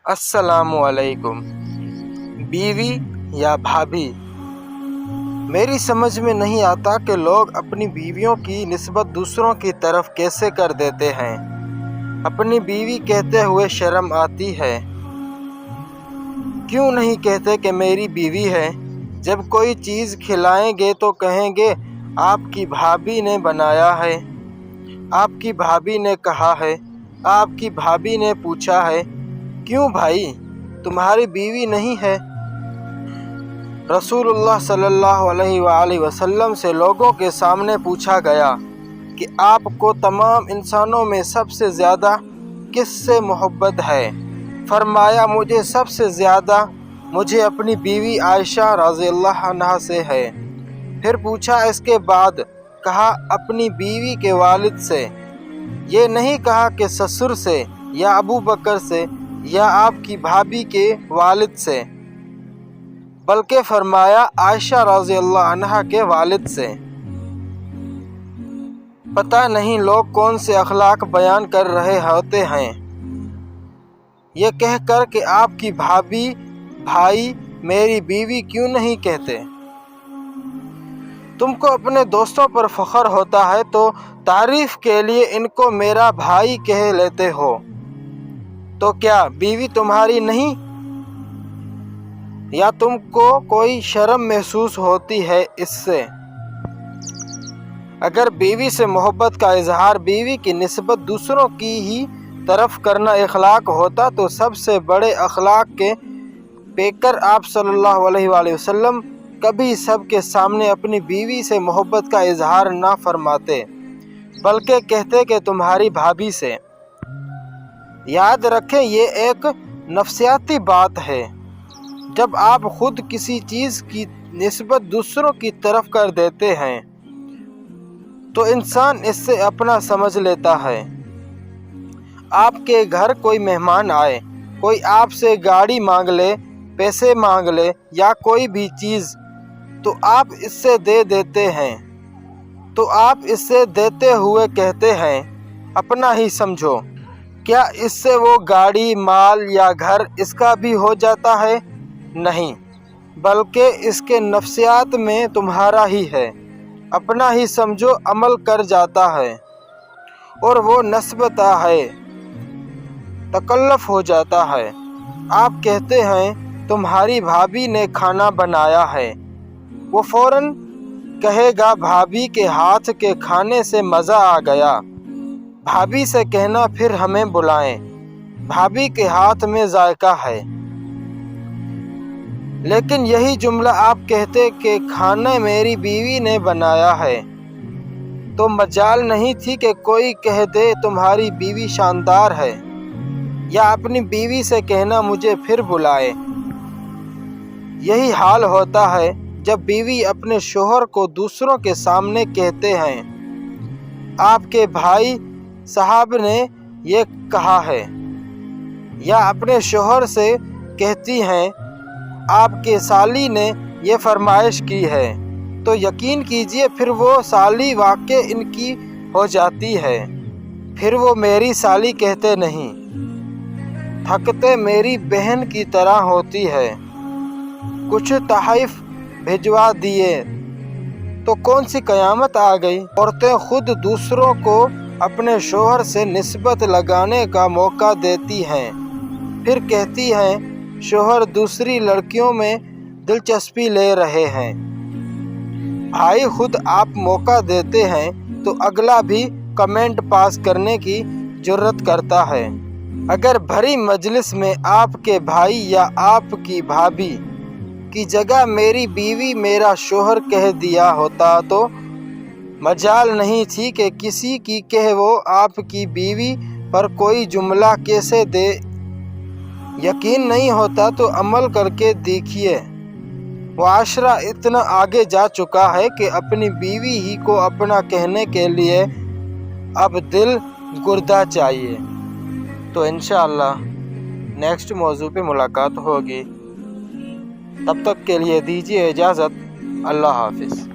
السلام علیکم۔ بیوی یا بھابھی، میری سمجھ میں نہیں آتا کہ لوگ اپنی بیویوں کی نسبت دوسروں کی طرف کیسے کر دیتے ہیں۔ اپنی بیوی کہتے ہوئے شرم آتی ہے۔ کیوں نہیں کہتے کہ میری بیوی ہے؟ جب کوئی چیز کھلائیں گے تو کہیں گے آپ کی بھابھی نے بنایا ہے، آپ کی بھابھی نے کہا ہے، آپ کی بھابھی نے پوچھا ہے۔ کیوں بھائی، تمہاری بیوی نہیں ہے؟ رسول اللہ صلی اللہ علیہ وآلہ وسلم سے لوگوں کے سامنے پوچھا گیا کہ آپ کو تمام انسانوں میں سب سے زیادہ کس سے محبت ہے؟ فرمایا مجھے سب سے زیادہ مجھے اپنی بیوی عائشہ رضی اللہ عنہا سے ہے۔ پھر پوچھا اس کے بعد؟ کہا اپنی بیوی کے والد سے۔ یہ نہیں کہا کہ سسر سے یا ابو بکر سے یا آپ کی بھابھی کے والد سے، بلکہ فرمایا عائشہ رضی اللہ عنہا کے والد سے۔ پتہ نہیں لوگ کون سے اخلاق بیان کر رہے ہوتے ہیں، یہ کہہ کر کہ آپ کی بھابھی بھائی میری بیوی کیوں نہیں کہتے؟ تم کو اپنے دوستوں پر فخر ہوتا ہے تو تعریف کے لیے ان کو میرا بھائی کہہ لیتے ہو، تو کیا بیوی تمہاری نہیں؟ یا تم کو کوئی شرم محسوس ہوتی ہے اس سے؟ اگر بیوی سے محبت کا اظہار بیوی کی نسبت دوسروں کی ہی طرف کرنا اخلاق ہوتا تو سب سے بڑے اخلاق کے پیکر آپ صلی اللہ علیہ وآلہ وسلم کبھی سب کے سامنے اپنی بیوی سے محبت کا اظہار نہ فرماتے، بلکہ کہتے کہ تمہاری بھابھی سے۔ یاد رکھیں یہ ایک نفسیاتی بات ہے۔ جب آپ خود کسی چیز کی نسبت دوسروں کی طرف کر دیتے ہیں تو انسان اس سے اپنا سمجھ لیتا ہے۔ آپ کے گھر کوئی مہمان آئے، کوئی آپ سے گاڑی مانگ لے، پیسے مانگ لے یا کوئی بھی چیز، تو آپ اس سے دے دیتے ہیں، تو آپ اس سے دیتے ہوئے کہتے ہیں اپنا ہی سمجھو۔ کیا اس سے وہ گاڑی، مال یا گھر اس کا بھی ہو جاتا ہے؟ نہیں، بلکہ اس کے نفسیات میں تمہارا ہی ہے، اپنا ہی سمجھو عمل کر جاتا ہے، اور وہ نسبت ہے، تکلف ہو جاتا ہے۔ آپ کہتے ہیں تمہاری بھابھی نے کھانا بنایا ہے، وہ فوراً کہے گا بھابھی کے ہاتھ کے کھانے سے مزہ آ گیا۔ بھابھی سے کہنا پھر ہمیں بلائیں، بھابھی کے ہاتھ میں ذائقہ ہے۔ لیکن یہی جملہ آپ کہتے کہ کھانا میری بیوی نے بنایا ہے، تو مجال نہیں تھی کہ کوئی کہہ دے تمہاری بیوی شاندار ہے، یا اپنی بیوی سے کہنا مجھے پھر بلائے۔ یہی حال ہوتا ہے جب بیوی اپنے شوہر کو دوسروں کے سامنے کہتے ہیں آپ کے بھائی صاحب نے یہ کہا ہے، یا اپنے شوہر سے کہتی ہیں آپ کے سالی نے یہ فرمائش کی ہے، تو یقین کیجئے پھر وہ سالی واقع ان کی ہو جاتی ہے۔ پھر وہ میری سالی کہتے نہیں، تھکتے میری بہن کی طرح ہوتی ہے۔ کچھ تحائف بھجوا دیے تو کون سی قیامت آ گئی؟ عورتیں خود دوسروں کو اپنے شوہر سے نسبت لگانے کا موقع دیتی ہیں، پھر کہتی ہیں شوہر دوسری لڑکیوں میں دلچسپی لے رہے ہیں۔ بھائی خود آپ موقع دیتے ہیں تو اگلا بھی کمنٹ پاس کرنے کی جرات کرتا ہے۔ اگر بھری مجلس میں آپ کے بھائی یا آپ کی بھابھی کی جگہ میری بیوی میرا شوہر کہہ دیا ہوتا تو مجال نہیں تھی کہ کسی کی کہ وہ آپ کی بیوی پر کوئی جملہ کیسے دے۔ یقین نہیں ہوتا تو عمل کر کے دیکھیے۔ معاشرہ اتنا آگے جا چکا ہے کہ اپنی بیوی ہی کو اپنا کہنے کے لیے اب دل گردہ چاہیے۔ تو انشاءاللہ نیکسٹ موضوع پہ ملاقات ہوگی، تب تک کے لیے دیجیے اجازت۔ اللہ حافظ۔